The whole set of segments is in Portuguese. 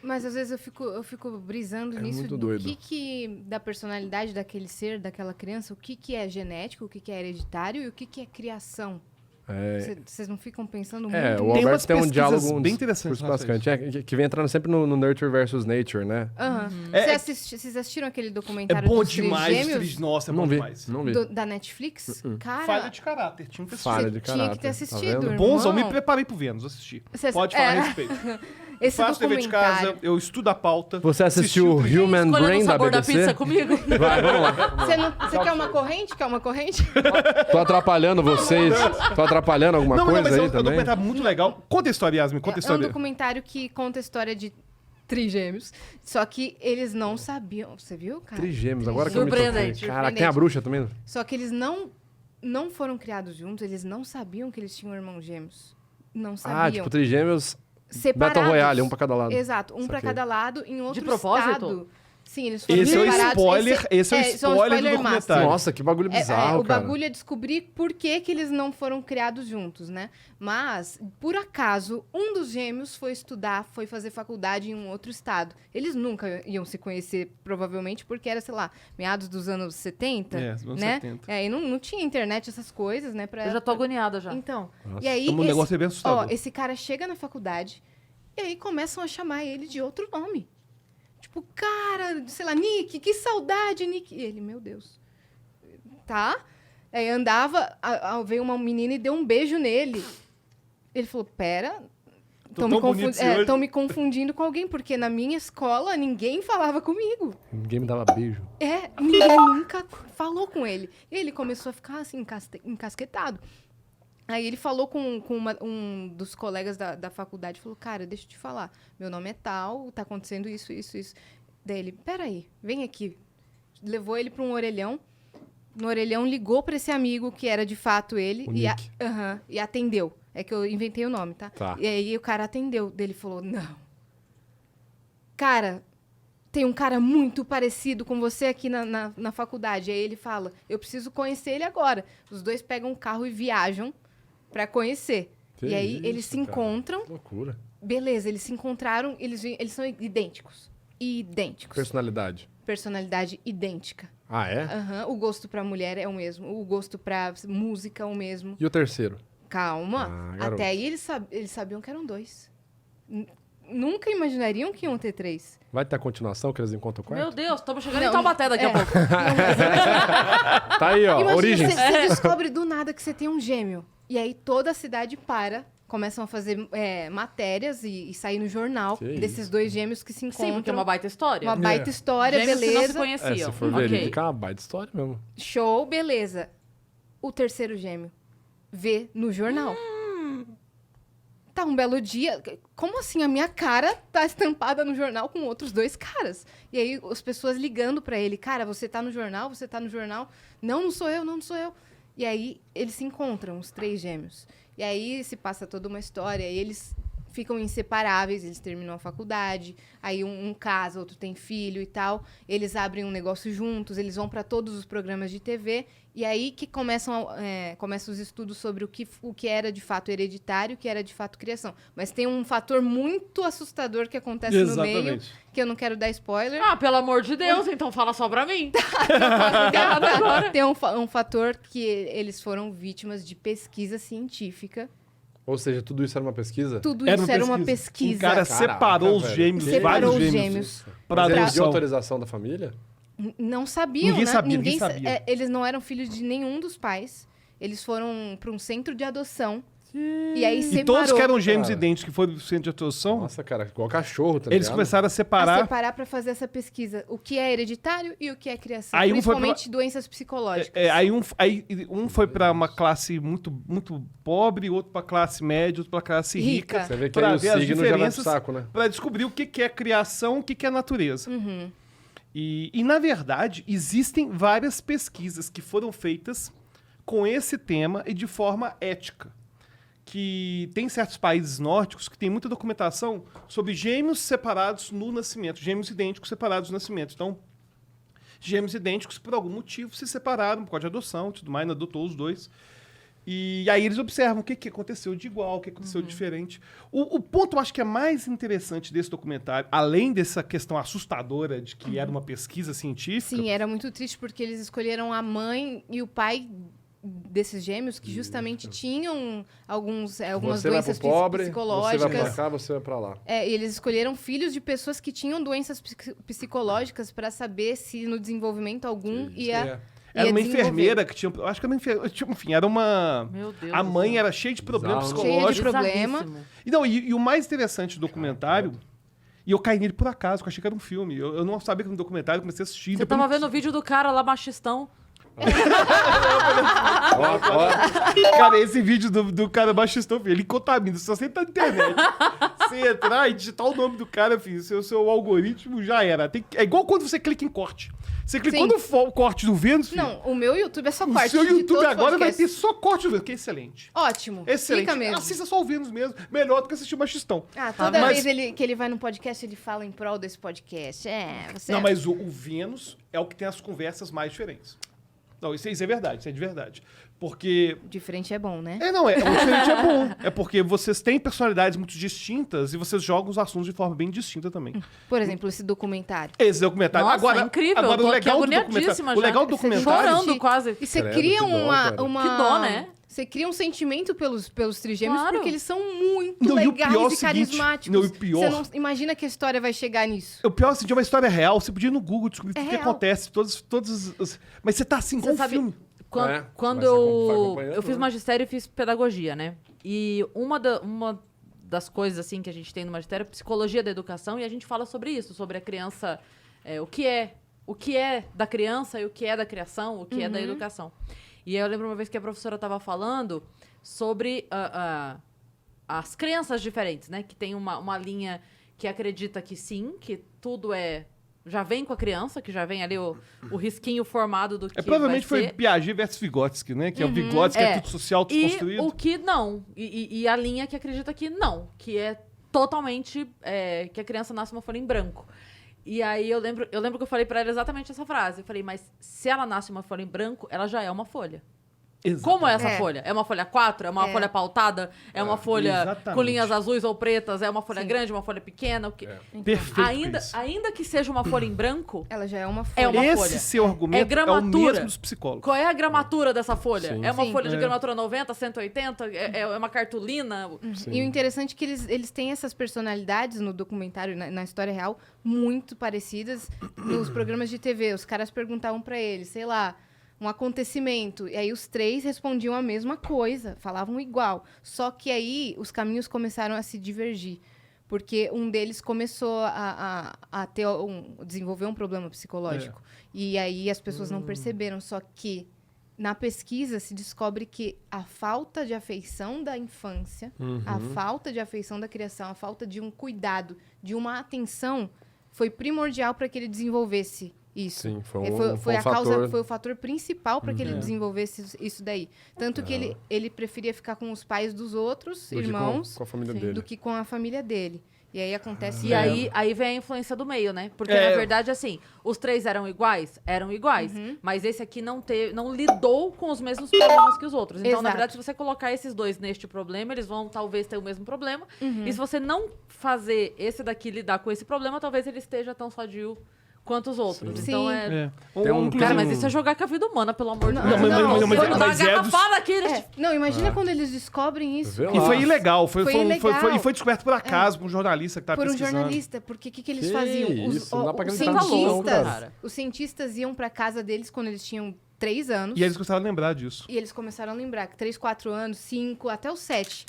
Mas às vezes eu fico brisando nisso muito do doido. da personalidade daquele ser, daquela criança, o que é genético, o que é hereditário e o que é criação. Vocês não ficam pensando muito O nisso? Tem umas Alberto tem um pesquisas diálogo bem interessantes bastante. Que vem entrando sempre no Nurture versus Nature, né? Aham. Vocês assistiram aquele É documentário bom dos Três demais, Gêmeos? nossa, é bom Não vi, demais. não vi. Da Netflix? Cara, Falha de caráter, tinha que assistir. Falha de tinha caráter. que ter tá assistido, vendo? irmão. Bonzão, me preparei pro Vênus, assisti. Pode falar a respeito. Esse Faço dever de documentário... casa, eu estudo a pauta. Você assistiu Assisti Human Escolhendo o Brain da sabor da BBC? pizza comigo? Vai, vamos lá. Você quer uma corrente? Quer uma corrente? Tô atrapalhando vocês? Tô atrapalhando alguma Não, coisa mas é aí um também? documentário muito legal. Conta a história, Yasmin, conta a É um história. documentário que conta a história de trigêmeos. Só que eles não sabiam. Você viu, cara? Trigêmeos, agora que eu me toquei. Surpreendente. Caraca, tem a bruxa também? Só que eles não foram criados juntos, eles não sabiam que eles tinham irmãos gêmeos. Não sabiam. Ah, tipo, trigêmeos... Separados. Battle Royale, um pra cada lado. Exato, um pra Saquei. cada lado, em outro De propósito? estado. Sim, eles foram Esse é o separados. spoiler, esse é o isso spoiler do master. documentário. Nossa, que bagulho bizarro, o cara. bagulho é descobrir por que eles não foram criados juntos, né? Mas, por acaso, um dos gêmeos foi estudar, foi fazer faculdade em um outro estado. Eles nunca iam se conhecer, provavelmente, porque era, sei lá, meados dos anos 70, anos né? 70. E não tinha internet, essas coisas, né? Eu já tô agoniada já. Então, Nossa. e aí... Um negócio bem assustador. esse cara chega na faculdade e aí começam a chamar ele de outro nome. Tipo, cara, sei lá, Nick, que saudade, Nick. E ele, meu Deus. Tá? Aí andava, veio uma menina e deu um beijo nele. Ele falou, pera, Tô tão bonito esse olho. estão me confundindo com alguém, porque na minha escola ninguém falava comigo. Ninguém me dava beijo. Ninguém nunca falou com ele. E ele começou a ficar assim, encasquetado. Aí ele falou com um dos colegas da faculdade, falou, cara, deixa eu te falar, meu nome é tal, tá acontecendo isso. Daí ele, peraí, vem aqui. Levou ele para um orelhão, no orelhão ligou para esse amigo, que era de fato ele, O Nick. e atendeu. É que eu inventei o nome, tá? Tá. E aí o cara atendeu, daí ele falou, não. Cara, tem um cara muito parecido com você aqui na faculdade. Aí ele fala, eu preciso conhecer ele agora. Os dois pegam um carro e viajam pra conhecer. Que e aí isso, eles se cara. encontram. Que loucura. Beleza, eles se encontraram, eles são idênticos. Idênticos. Personalidade. Personalidade idêntica. Ah, é? Aham, o gosto pra mulher é o mesmo. O gosto pra música é o mesmo. E o terceiro? Calma. Ah, garoto. Até aí eles sabiam que eram dois. Nunca imaginariam que iam ter três. Vai ter a continuação que eles encontram o quarto? Meu Deus, estamos chegando Não, em Taubaté daqui a pouco. Tá aí, ó. Imagina, Origens. você descobre do nada que você tem um gêmeo. E aí toda a cidade para, começam a fazer matérias e sair no jornal Que desses isso, dois gêmeos que se encontram. Sim, porque é uma baita história. Uma baita história, Gêmeos que não se beleza. conheciam. Se for Ok. verídica, é uma baita história mesmo. Show, beleza. O terceiro gêmeo vê no jornal. Tá, um belo dia. Como assim? A minha cara tá estampada no jornal com outros dois caras. E aí as pessoas ligando pra ele. Cara, você tá no jornal? Você tá no jornal? Não sou eu, não sou eu. E aí eles se encontram, os três gêmeos. E aí se passa toda uma história. E eles ficam inseparáveis, eles terminam a faculdade. Aí um casa, outro tem filho e tal. Eles abrem um negócio juntos, eles vão pra todos os programas de TV. E aí que começam os estudos sobre o que era de fato hereditário, o que era de fato criação. Mas tem um fator muito assustador que acontece no meio, Exatamente. que eu não quero dar spoiler. Ah, pelo amor de Deus, então fala só pra mim. Errado agora. Tem um fator que eles foram vítimas de pesquisa científica. Ou seja, tudo isso era uma pesquisa? Tudo isso era uma pesquisa. O cara Caraca, separou os velho. gêmeos, Separou vários os gêmeos, gêmeos. pra Mas ele pediu adoção. autorização da família? Não sabiam, Ninguém né? sabia, ninguém sabia. Eles não eram filhos de nenhum dos pais. Eles foram para um centro de adoção. E aí E separou. todos que eram gêmeos cara. idênticos que foram do centro de adoção, Nossa, cara, igual cachorro, tá eles ligado? começaram a A separar. separar para fazer essa pesquisa. O que é hereditário e o que é criação. Aí um foi Principalmente doenças psicológicas. Aí um foi pra uma classe muito, muito pobre, outro pra classe média, outro pra classe rica. Rica. Você vê que Pra aí o ver as signo já vai pro diferenças. saco, né? Pra descobrir o que é criação, o que é natureza. Uhum. E, na verdade, existem várias pesquisas que foram feitas com esse tema e de forma ética. Que tem certos países nórdicos que tem muita documentação sobre gêmeos separados no nascimento, gêmeos idênticos separados no nascimento. Então, gêmeos idênticos, por algum motivo, se separaram, por causa de adoção e tudo mais, adotou os dois. E aí eles observam o que aconteceu de igual, o que aconteceu de diferente. O ponto, eu acho que é mais interessante desse documentário, além dessa questão assustadora de que era uma pesquisa científica... Sim, era muito triste porque eles escolheram a mãe e o pai desses gêmeos que justamente tinham algumas Você vai doenças pro pobre, psicológicas. você vai pra cá, você vai pra lá. E eles escolheram filhos de pessoas que tinham doenças psicológicas para saber se no desenvolvimento algum ia Era uma desenvolver. enfermeira que tinha... Acho que era uma enfermeira... Enfim, era uma... Meu Deus A do mãe céu. era cheia de problemas Bizarro. Cheia de psicológicos. problema. Bizarríssimo. E, não, e o mais interessante do documentário... E eu caí nele por acaso, porque eu achei que era um filme. Eu não sabia que era um documentário, comecei a assistir. Você depois tava não- vendo o vídeo do cara lá, machistão. Ó, Cara, esse vídeo do cara baixistão, filho, ele contamina. Se você tá na internet, você entrar e digitar o nome do cara, filho, seu algoritmo já era. É igual quando você clica em corte. Você clicou Sim. no corte do Vênus, filho. Não, o meu YouTube é só O corte. seu de YouTube todos os agora vai ter podcasts. só corte do Vênus, que é excelente. Ótimo. Excelente. Fica mesmo. Assista só o Vênus mesmo. Melhor do que assistir o Machistão. Toda Mas- vez que ele vai no podcast, ele fala em prol desse podcast. Você... Não, mas o Vênus é o que tem as conversas mais diferentes. Não, isso é verdade, isso é de verdade. Porque Diferente é bom, né? o diferente é bom. É porque vocês têm personalidades muito distintas e vocês jogam os assuntos de forma bem distinta também. Por exemplo, esse documentário. Esse documentário. Nossa, agora, incrível. Agora, Eu tô o aqui legal do agoniadíssima documentário. O já. legal do Você documentário. Chorando quase. E você Credo, cria que dó, uma, cara. uma... Que dó, né? Você cria um sentimento pelos trigêmeos Claro. porque eles são muito Não, e o pior é o legais e seguinte, carismáticos. não, e o pior- Você não imagina que a história vai chegar nisso. O pior é assim, de uma história real. Você podia ir no Google descobrir tudo o que real. acontece. Mas você tá assim, Você com um sabe- filme. Quando, É, quando mas você vai eu acompanhando, fiz né? magistério e fiz pedagogia, né? E uma das coisas assim que a gente tem no magistério é psicologia da educação e a gente fala sobre isso, sobre a criança, o que é da criança e o que é da criação, o que é da educação. E aí eu lembro uma vez que a professora estava falando sobre as crenças diferentes, né? Que tem uma linha que acredita que sim, que tudo já vem com a criança, que já vem ali o risquinho formado do que Provavelmente vai foi ser. Piaget versus Vygotsky, né? Que é o Vygotsky, é tudo social, tudo E construído. o que não. E a linha que acredita que não. Que é totalmente... que a criança nasce uma folha em branco. E aí eu lembro que eu falei pra ela exatamente essa frase. Eu falei, mas se ela nasce uma folha em branco, ela já é uma folha. Como é essa É. folha? É uma folha 4? É uma folha pautada? É uma folha exatamente. com linhas azuis ou pretas? É uma folha Sim. grande, uma folha pequena? O quê? Perfeito. isso. Ainda que seja uma folha em branco, Ela já é uma folha. É uma Esse folha. seu argumento É o gramatura. mesmo dos psicólogos. qual é a gramatura dessa folha? Sim. É uma Sim. folha de É. gramatura 90, 180? É uma cartolina? E o interessante é que eles têm essas personalidades no documentário, na história real, muito parecidas nos programas de TV. Os caras perguntavam pra eles, sei lá, um acontecimento. E aí os três respondiam a mesma coisa, falavam igual. Só que aí os caminhos começaram a se divergir. Porque um deles começou a desenvolver um problema psicológico. E aí as pessoas não perceberam. Só que na pesquisa se descobre que a falta de afeição da infância, a falta de afeição da criação, a falta de um cuidado, de uma atenção, foi primordial para que ele desenvolvesse isso. Sim, foi Foi um a causa, fator. foi o fator principal para que ele desenvolvesse isso daí. Tanto que ele preferia ficar com os pais dos outros Do que irmãos com a família Sim. dele. do que com a família dele. E aí acontece. E aí vem a influência do meio, né? Porque, É. na verdade, assim, os três eram iguais? Eram iguais. Mas esse aqui não lidou com os mesmos problemas que os outros. Então, na Exato. verdade, se você colocar esses dois neste problema, eles vão talvez ter o mesmo problema. Uhum. E se você não fazer esse daqui lidar com esse problema, talvez ele esteja tão sadio quanto os outros. Sim. Então Sim. Tem um- Cara, mas isso é jogar com a vida humana, pelo amor de Deus. mas Quando dá mas uma é dos- garrafada aqui, eles É, não, imagina quando eles descobrem isso. Vê E lá. foi ilegal. Foi ilegal. E foi descoberto por acaso por um jornalista que estava Por um pesquisando. jornalista, porque o que eles Que faziam? isso, não dá pra os acreditar nisso, não, cientistas, cara. os cientistas iam pra casa deles quando eles tinham 3 anos. E eles começaram a lembrar disso. E eles começaram a lembrar que 3, 4 anos, 5, até os 7.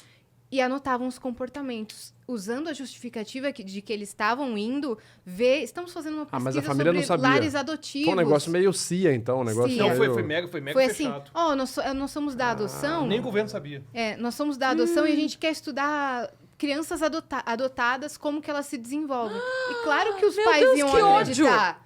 E anotavam os comportamentos, usando a justificativa de que eles estavam indo ver... Estamos fazendo uma pesquisa mas a família sobre não sabia. lares adotivos. Foi um negócio meio CIA, então. Um negócio CIA. Não, meio... foi mega Foi assim, fechado. nós somos da adoção... Nem o governo sabia. nós somos da adoção e a gente quer estudar crianças adotadas, como que elas se desenvolvem. E claro que os Meu pais Deus, iam que ódio! acreditar.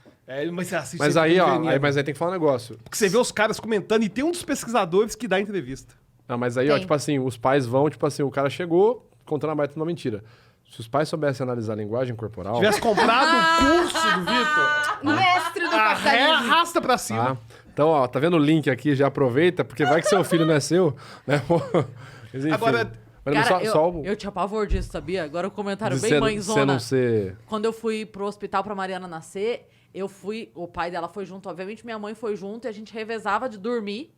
Mas você assiste Mas esse aí, ó, veneno. mas aí tem que falar um negócio. Porque você vê os caras comentando e tem um dos pesquisadores que dá entrevista. Não, mas aí, ó, Tem. tipo assim, os pais vão, tipo assim, o cara chegou contando a baita uma mentira. Se os pais soubessem analisar a linguagem corporal, Tivesse comprado o curso do Vitor, Mestre do capitalismo. arrasta pra cima. Então, ó, tá vendo o link aqui? Já aproveita, porque vai que seu filho não é seu, né? Mas, enfim. Agora, Mas Cara, só eu tinha pavor disso, sabia? Agora o comentário de bem você mãezona. não ser... Quando eu fui pro hospital pra Mariana nascer, o pai dela foi junto, obviamente minha mãe foi junto, e a gente revezava de dormir.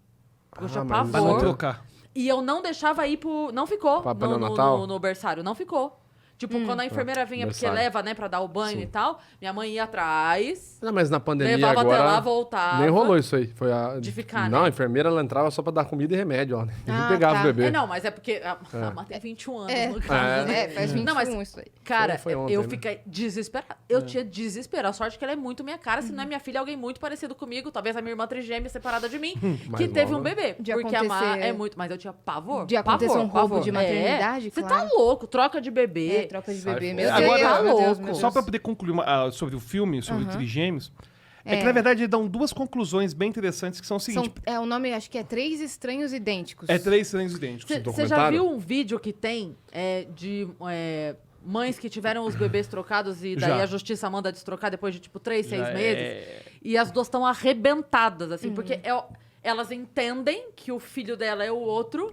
Porque eu tinha mas- pra não pavor. trocar. E eu não deixava ir pro... Não ficou Pra no neonatal? no berçário, não ficou. Tipo, quando a enfermeira vinha, porque berçário. leva, né, pra dar o banho Sim. e tal, minha mãe ia atrás, Não, mas na pandemia levava agora... até lá, voltava. Nem rolou isso aí. Foi De ficar, Não, né? a enfermeira ela entrava só pra dar comida e remédio, ó. Nem Ah, pegava tá. o bebê. Não, mas é porque a Má tem 21 anos, É, no caso, né? faz 21 Não, mas, isso aí. cara, Foi ontem, eu né? fiquei desesperada. Eu tinha desespero. A sorte é que ela é muito minha cara. Se não é minha filha, é alguém muito parecido comigo. Talvez a minha irmã trigêmea separada de mim, que mais teve nova. um bebê. De porque a Má acontecer- é muito... Mas eu tinha pavor. De acontecer pavor, um roubo pavor. de maternidade, Você claro. tá louco. Troca de bebê. Troca de Sai bebê. fora. Meu Agora, Deus, tá meu Deus, louco. meu Só Deus. pra poder concluir sobre o filme, sobre o Trigêmeos, é que, É. na verdade, dão duas conclusões bem interessantes, que são o seguinte. O nome, acho que é Três Estranhos Idênticos. É 3 estranhos idênticos. Você já documentário? viu um vídeo que tem de mães que tiveram os bebês trocados e daí Já. a justiça manda destrocar depois de, tipo, 3, 6 Já meses? é. E as duas estão arrebentadas, assim, porque elas entendem que o filho dela é o outro.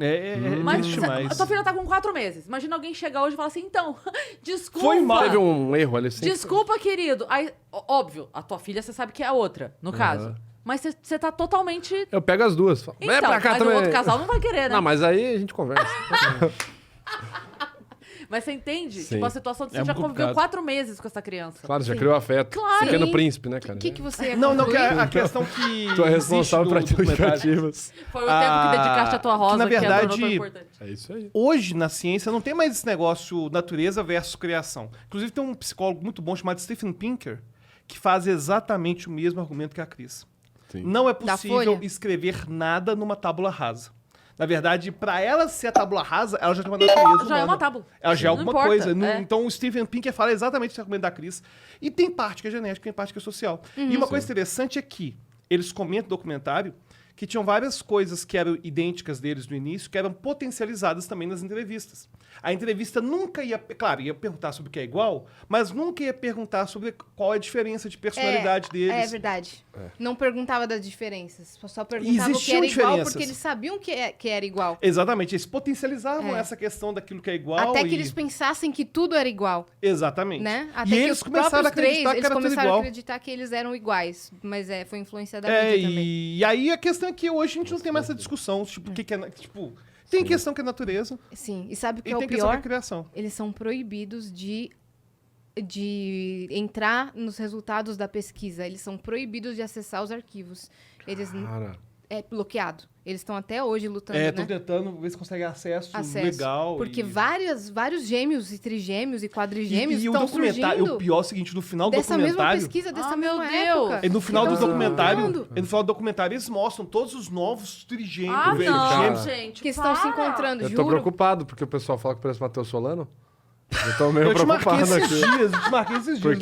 Mas Mas a tua filha tá com 4 meses. Imagina alguém chegar hoje e falar assim, então, desculpa. Foi mal. Teve um erro ali. Assim, Desculpa, querido. Aí, óbvio, a tua filha você sabe que é a outra, no caso. Mas você tá totalmente... Eu pego as duas. Falo, Então, vem pra cá mas também. o outro casal não vai querer, né? Não, mas aí a gente conversa. Mas você entende? Sim. Tipo, a situação de você É já muito conviveu complicado. 4 meses com essa criança. Claro, já criou afeto. Claro. Pequeno Sim. príncipe, né, cara? O que você ia Não, que concluir? a questão que. Tu é existe responsável pra do documentário- justificativas. Foi o tempo que dedicaste à tua rosa, que, na que é verdade, tão importante. É isso aí. Hoje, na ciência, não tem mais esse negócio natureza versus criação. Inclusive, tem um psicólogo muito bom chamado Steven Pinker, que faz exatamente o mesmo argumento que a Cris. Sim. Não é Da possível Folha? escrever nada numa tábula rasa. Na verdade, para ela ser a tábula rasa, ela já tem uma natureza Já é uma humana. tábua. Ela já é Não alguma importa, coisa. é. Então, o Steven Pinker fala exatamente esse argumento da Cris. E tem parte que é genética, tem parte que é social. E uma coisa interessante é que eles comentam no documentário que tinham várias coisas que eram idênticas deles no início, que eram potencializadas também nas entrevistas. A entrevista nunca ia... Claro, ia perguntar sobre o que é igual, mas nunca ia perguntar sobre qual é a diferença de personalidade deles. É verdade. Não perguntava das diferenças. Só perguntava o que Existiam era igual diferenças. porque eles sabiam que era igual. Exatamente, eles potencializavam essa questão daquilo que é igual. Até que e- eles pensassem que tudo era igual, Exatamente. né? Até E que eles os começaram a próprios três, acreditar que eles era tudo começaram a igual. acreditar que eles eram iguais. Mas foi influência da mídia também. E aí a questão é que hoje a gente não tem mais essa discussão, tipo, o que é... Tipo, tem questão que é natureza Sim, e sabe o que e é o tem questão que pior? é criação. Eles são proibidos de entrar nos resultados da pesquisa. Eles são proibidos de acessar os arquivos. Eles Cara, é bloqueado. Eles estão até hoje lutando, Estão né? tentando ver se conseguem acesso legal. Porque e... vários gêmeos e trigêmeos e quadrigêmeos E o estão documentário, surgindo o pior é o seguinte, no final do dessa mesma documentário... pesquisa, dessa Ah, meu mesma Deus! época. E no final que do estão documentário, encontrando, e no final do documentário eles mostram todos os novos trigêmeos. Ah, não, gêmeos. gente. que estão se para. encontrando, eu tô juro. preocupado, porque o pessoal fala que parece Matheus Solano. Eu tô meio Eu te marquei preocupado esses aqui. dias, eu te marquei esses dias. Porque